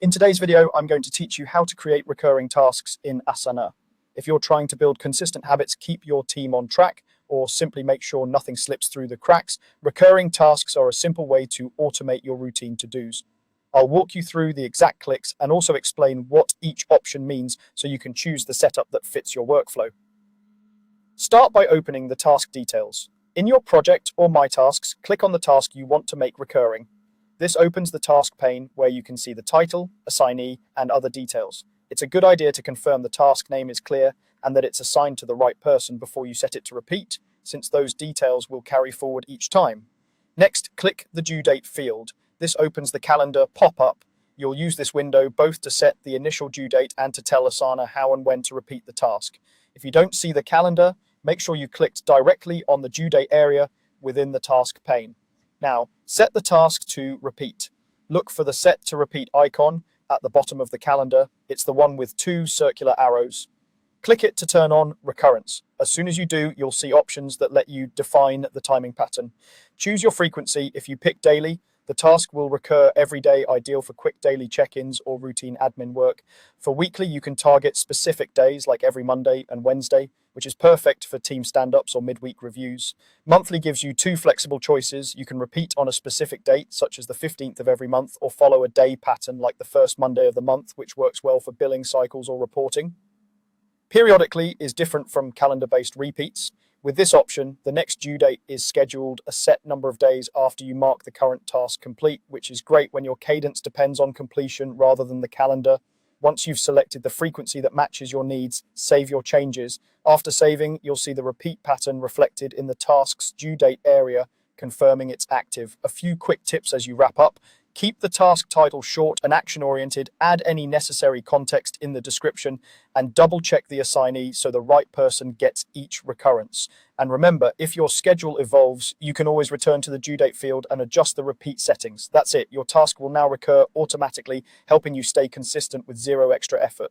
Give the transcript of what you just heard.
In today's video, I'm going to teach you how to create recurring tasks in Asana. If you're trying to build consistent habits, keep your team on track, or simply make sure nothing slips through the cracks, recurring tasks are a simple way to automate your routine to-dos. I'll walk you through the exact clicks and also explain what each option means so you can choose the setup that fits your workflow. Start by opening the task details. In your project or My Tasks, click on the task you want to make recurring. This opens the task pane where you can see the title, assignee, and other details. It's a good idea to confirm the task name is clear and that it's assigned to the right person before you set it to repeat, since those details will carry forward each time. Next, click the due date field. This opens the calendar pop-up. You'll use this window both to set the initial due date and to tell Asana how and when to repeat the task. If you don't see the calendar, make sure you clicked directly on the due date area within the task pane. Now, set the task to repeat. Look for the set to repeat icon at the bottom of the calendar. It's the one with two circular arrows. Click it to turn on recurrence. As soon as you do, you'll see options that let you define the timing pattern. Choose your frequency. If you pick daily, the task will recur every day, ideal for quick daily check-ins or routine admin work. For weekly, you can target specific days like every Monday and Wednesday, which is perfect for team stand-ups or midweek reviews. Monthly gives you two flexible choices. You can repeat on a specific date, such as the 15th of every month, or follow a day pattern like the first Monday of the month, which works well for billing cycles or reporting. Periodically is different from calendar-based repeats. With this option, the next due date is scheduled a set number of days after you mark the current task complete, which is great when your cadence depends on completion rather than the calendar. Once you've selected the frequency that matches your needs, save your changes. After saving, you'll see the repeat pattern reflected in the task's due date area, confirming it's active. A few quick tips as you wrap up. Keep the task title short and action-oriented, add any necessary context in the description, and double-check the assignee so the right person gets each recurrence. And remember, if your schedule evolves, you can always return to the due date field and adjust the repeat settings. That's it. Your task will now recur automatically, helping you stay consistent with zero extra effort.